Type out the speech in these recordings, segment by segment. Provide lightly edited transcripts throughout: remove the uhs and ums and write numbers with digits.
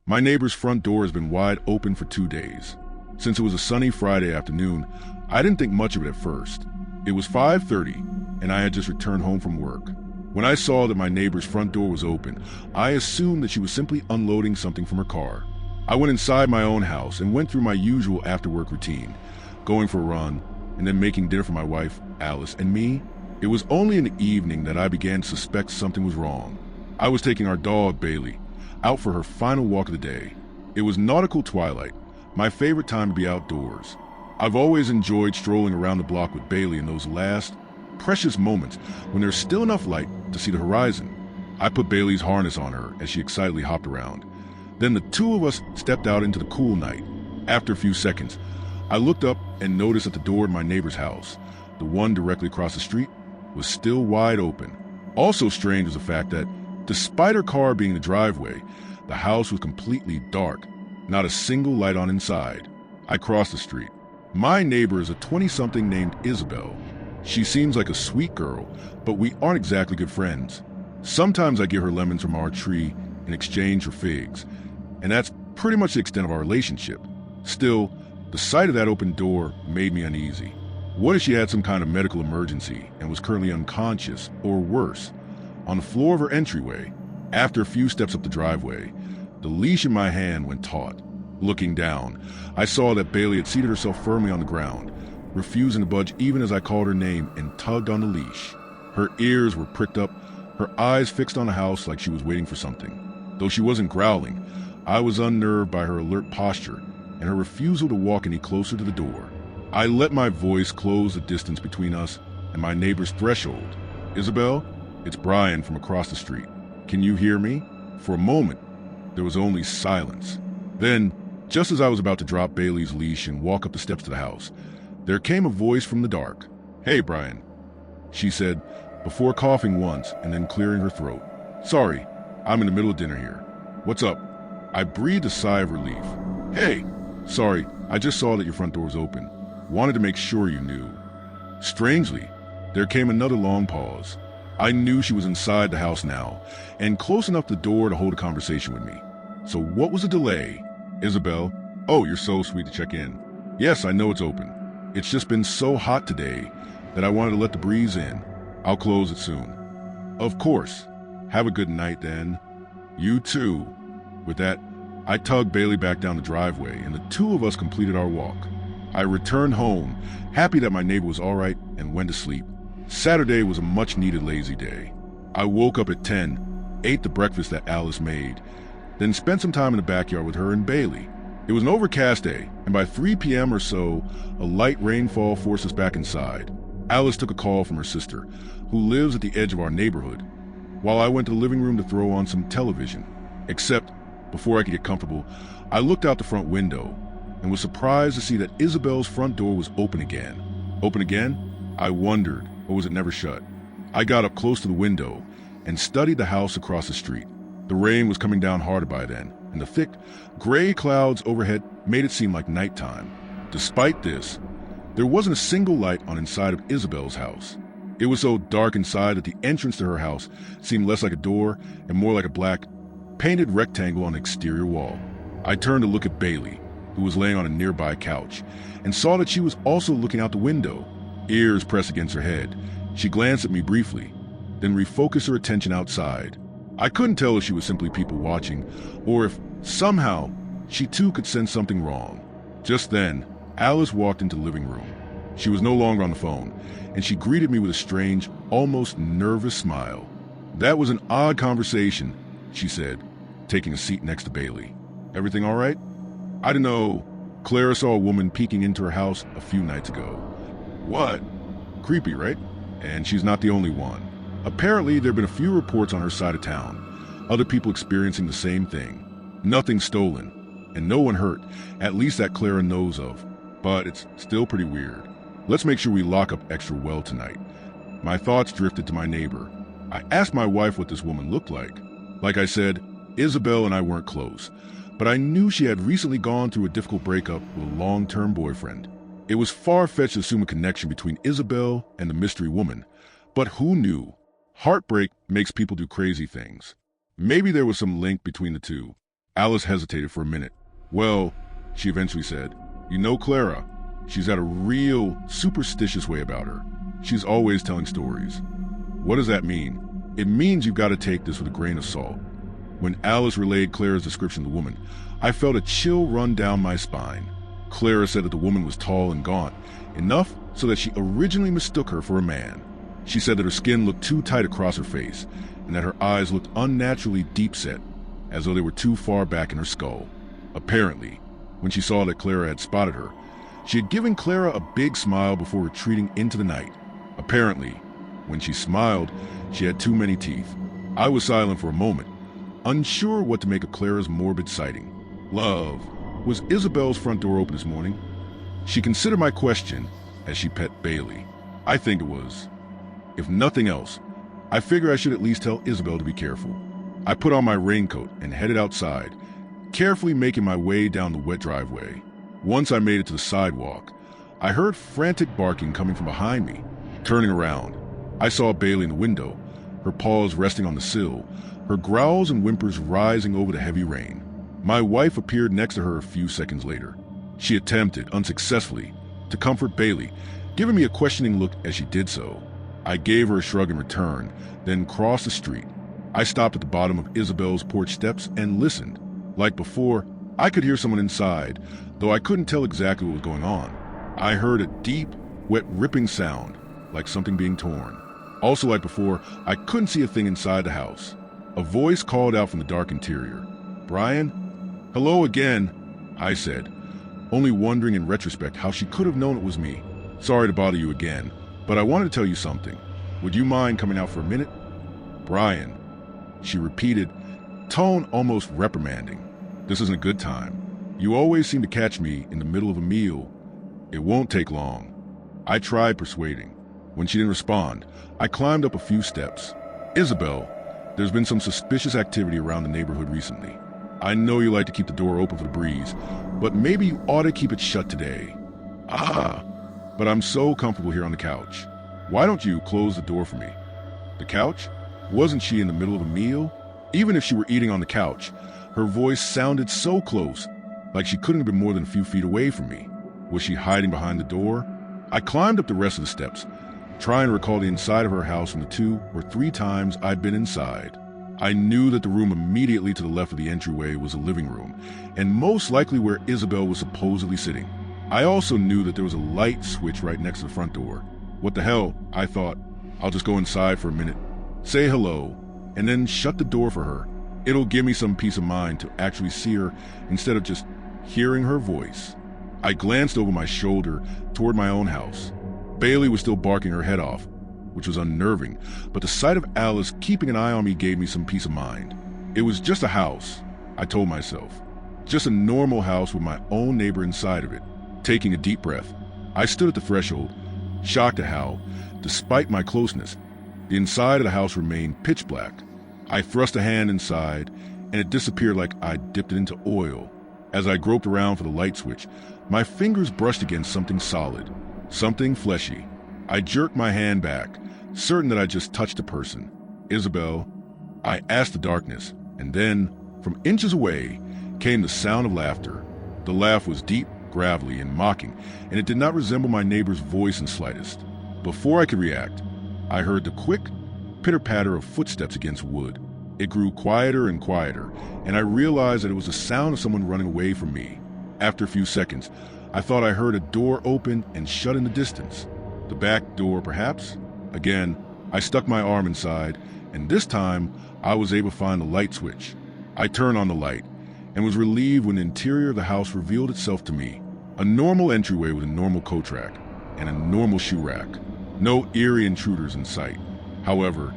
My neighbor's front door has been wide open for 2 days. Since it was a sunny Friday afternoon, I didn't think much of it at first. It was 5:30, and I had just returned home from work. When I saw that my neighbor's front door was open, I assumed that she was simply unloading something from her car. I went inside my own house and went through my usual after-work routine, going for a run, and then making dinner for my wife, Alice, and me. It was only in the evening that I began to suspect something was wrong. I was taking our dog, Bailey, out for her final walk of the day. It was nautical twilight, my favorite time to be outdoors. I've always enjoyed strolling around the block with Bailey in those last, precious moments when there's still enough light to see the horizon. I put Bailey's harness on her as she excitedly hopped around. Then the two of us stepped out into the cool night. After a few seconds, I looked up and noticed that the door of my neighbor's house, the one directly across the street, was still wide open. Also strange was the fact that, despite her car being in the driveway, the house was completely dark, not a single light on inside. I crossed the street. My neighbor is a 20-something named Isabel. She seems like a sweet girl, but we aren't exactly good friends. Sometimes I give her lemons from our tree in exchange for figs, and that's pretty much the extent of our relationship. Still, the sight of that open door made me uneasy. What if she had some kind of medical emergency and was currently unconscious, or worse? On the floor of her entryway, after a few steps up the driveway, the leash in my hand went taut. Looking down, I saw that Bailey had seated herself firmly on the ground, refusing to budge even as I called her name and tugged on the leash. Her ears were pricked up, her eyes fixed on the house like she was waiting for something. Though she wasn't growling, I was unnerved by her alert posture and her refusal to walk any closer to the door. I let my voice close the distance between us and my neighbor's threshold. "Isabel, it's Brian from across the street. Can you hear me?" For a moment, there was only silence. Then, just as I was about to drop Bailey's leash and walk up the steps to the house, there came a voice from the dark. "Hey, Brian," she said, before coughing once and then clearing her throat. "Sorry, I'm in the middle of dinner here. What's up?" I breathed a sigh of relief. "Hey, sorry, I just saw that your front door was open. Wanted to make sure you knew." Strangely, there came another long pause. I knew she was inside the house now, and close enough to the door to hold a conversation with me. So what was the delay? "Isabel, oh, you're so sweet to check in. Yes, I know it's open. It's just been so hot today that I wanted to let the breeze in. I'll close it soon." "Of course. Have a good night then." "You too." With that, I tugged Bailey back down the driveway, and the two of us completed our walk. I returned home, happy that my neighbor was all right, and went to sleep. Saturday was a much-needed lazy day. I woke up at 10, ate the breakfast that Alice made, then spent some time in the backyard with her and Bailey. It was an overcast day, and by 3 p.m. or so, a light rainfall forced us back inside. Alice took a call from her sister, who lives at the edge of our neighborhood, while I went to the living room to throw on some television. Except, before I could get comfortable, I looked out the front window and was surprised to see that Isabel's front door was open again. Open again? I wondered, or was it never shut? I got up close to the window and studied the house across the street. The rain was coming down harder by then, and the thick, gray clouds overhead made it seem like nighttime. Despite this, there wasn't a single light on inside of Isabel's house. It was so dark inside that the entrance to her house seemed less like a door and more like a black, painted rectangle on the exterior wall. I turned to look at Bailey, who was laying on a nearby couch, and saw that she was also looking out the window, ears pressed against her head. She glanced at me briefly, then refocused her attention outside. I couldn't tell if she was simply people watching, or if, somehow, she too could sense something wrong. Just then, Alice walked into the living room. She was no longer on the phone, and she greeted me with a strange, almost nervous smile. "That was an odd conversation," she said, taking a seat next to Bailey. "Everything all right?" "I don't know. Clara saw a woman peeking into her house a few nights ago." "What?" "Creepy, right? And she's not the only one. Apparently, there have been a few reports on her side of town, other people experiencing the same thing. Nothing stolen, and no one hurt, at least that Clara knows of. But it's still pretty weird. Let's make sure we lock up extra well tonight." My thoughts drifted to my neighbor. I asked my wife what this woman looked like. Like I said, Isabel and I weren't close, but I knew she had recently gone through a difficult breakup with a long-term boyfriend. It was far-fetched to assume a connection between Isabel and the mystery woman, but who knew? Heartbreak makes people do crazy things. Maybe there was some link between the two. Alice hesitated for a minute. "Well," she eventually said, "you know Clara. She's got a real superstitious way about her. She's always telling stories." "What does that mean?" "It means you've got to take this with a grain of salt." When Alice relayed Clara's description of the woman, I felt a chill run down my spine. Clara said that the woman was tall and gaunt, enough so that she originally mistook her for a man. She said that her skin looked too tight across her face, and that her eyes looked unnaturally deep-set, as though they were too far back in her skull. Apparently, when she saw that Clara had spotted her, she had given Clara a big smile before retreating into the night. Apparently, when she smiled, she had too many teeth. I was silent for a moment, unsure what to make of Clara's morbid sighting. "Love, was Isabel's front door open this morning?" She considered my question as she pet Bailey. "I think it was. If nothing else, I figure I should at least tell Isabel to be careful." I put on my raincoat and headed outside, carefully making my way down the wet driveway. Once I made it to the sidewalk, I heard frantic barking coming from behind me. Turning around, I saw Bailey in the window, her paws resting on the sill, her growls and whimpers rising over the heavy rain. My wife appeared next to her a few seconds later. She attempted, unsuccessfully, to comfort Bailey, giving me a questioning look as she did so. I gave her a shrug in return, then crossed the street. I stopped at the bottom of Isabel's porch steps and listened. Like before, I could hear someone inside, though I couldn't tell exactly what was going on. I heard a deep, wet ripping sound, like something being torn. Also like before, I couldn't see a thing inside the house. A voice called out from the dark interior. "Brian?" "Hello again," I said, only wondering in retrospect how she could have known it was me. "Sorry to bother you again, but I wanted to tell you something. Would you mind coming out for a minute?" "Brian," she repeated, tone almost reprimanding. "This isn't a good time. You always seem to catch me in the middle of a meal. It won't take long." I tried persuading. When she didn't respond, I climbed up a few steps. "Isabel, there's been some suspicious activity around the neighborhood recently. I know you like to keep the door open for the breeze, but maybe you ought to keep it shut today." "Ah, but I'm so comfortable here on the couch. Why don't you close the door for me?" "The couch? Wasn't she in the middle of a meal?" Even if she were eating on the couch, her voice sounded so close, like she couldn't have been more than a few feet away from me. Was she hiding behind the door? I climbed up the rest of the steps, trying to recall the inside of her house from the 2 or 3 times I'd been inside. I knew that the room immediately to the left of the entryway was a living room, and most likely where Isabel was supposedly sitting. I also knew that there was a light switch right next to the front door. What the hell, I thought. I'll just go inside for a minute, say hello, and then shut the door for her. It'll give me some peace of mind to actually see her instead of just hearing her voice. I glanced over my shoulder toward my own house. Bailey was still barking her head off, which was unnerving, but the sight of Alice keeping an eye on me gave me some peace of mind. It was just a house, I told myself. Just a normal house with my own neighbor inside of it. Taking a deep breath, I stood at the threshold, shocked at how, despite my closeness, the inside of the house remained pitch black. I thrust a hand inside, and it disappeared like I'd dipped it into oil. As I groped around for the light switch, my fingers brushed against something solid, something fleshy. I jerked my hand back, certain that I just touched a person. "Isabel?" I asked the darkness, and then, from inches away, came the sound of laughter. The laugh was deep, gravelly, and mocking, and it did not resemble my neighbor's voice in the slightest. Before I could react, I heard the quick pitter-patter of footsteps against wood. It grew quieter and quieter, and I realized that it was the sound of someone running away from me. After a few seconds, I thought I heard a door open and shut in the distance. The back door, perhaps? Again, I stuck my arm inside, and this time I was able to find the light switch. I turned on the light and was relieved when the interior of the house revealed itself to me. A normal entryway with a normal coat rack and a normal shoe rack. No eerie intruders in sight. However,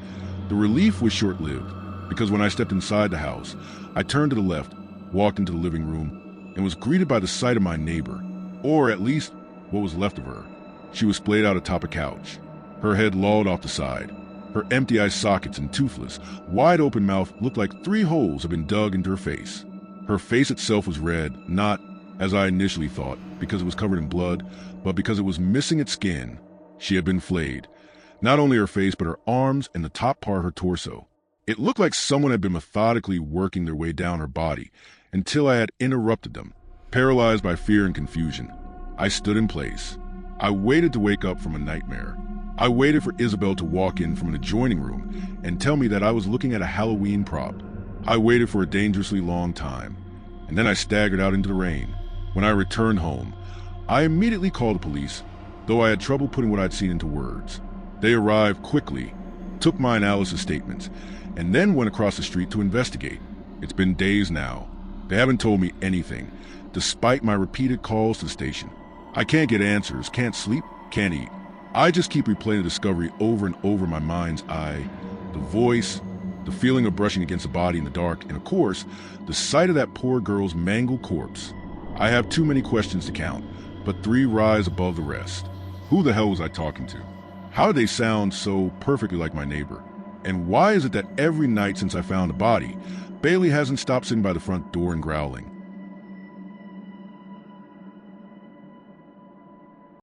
the relief was short-lived, because when I stepped inside the house, I turned to the left, walked into the living room, and was greeted by the sight of my neighbor, or at least what was left of her. She was splayed out atop a couch, her head lolled off the side. Her empty eye sockets and toothless, wide-open mouth looked like 3 holes had been dug into her face. Her face itself was red, not, as I initially thought, because it was covered in blood, but because it was missing its skin. She had been flayed. Not only her face, but her arms and the top part of her torso. It looked like someone had been methodically working their way down her body until I had interrupted them. Paralyzed by fear and confusion, I stood in place. I waited to wake up from a nightmare. I waited for Isabel to walk in from an adjoining room and tell me that I was looking at a Halloween prop. I waited for a dangerously long time, and then I staggered out into the rain. When I returned home, I immediately called the police, though I had trouble putting what I'd seen into words. They arrived quickly, took my analysis statements, and then went across the street to investigate. It's been days now. They haven't told me anything, despite my repeated calls to the station. I can't get answers, can't sleep, can't eat. I just keep replaying the discovery over and over in my mind's eye. The voice, the feeling of brushing against a body in the dark, and of course, the sight of that poor girl's mangled corpse. I have too many questions to count, but 3 rise above the rest. Who the hell was I talking to? How did they sound so perfectly like my neighbor? And why is it that every night since I found the body, Bailey hasn't stopped sitting by the front door and growling?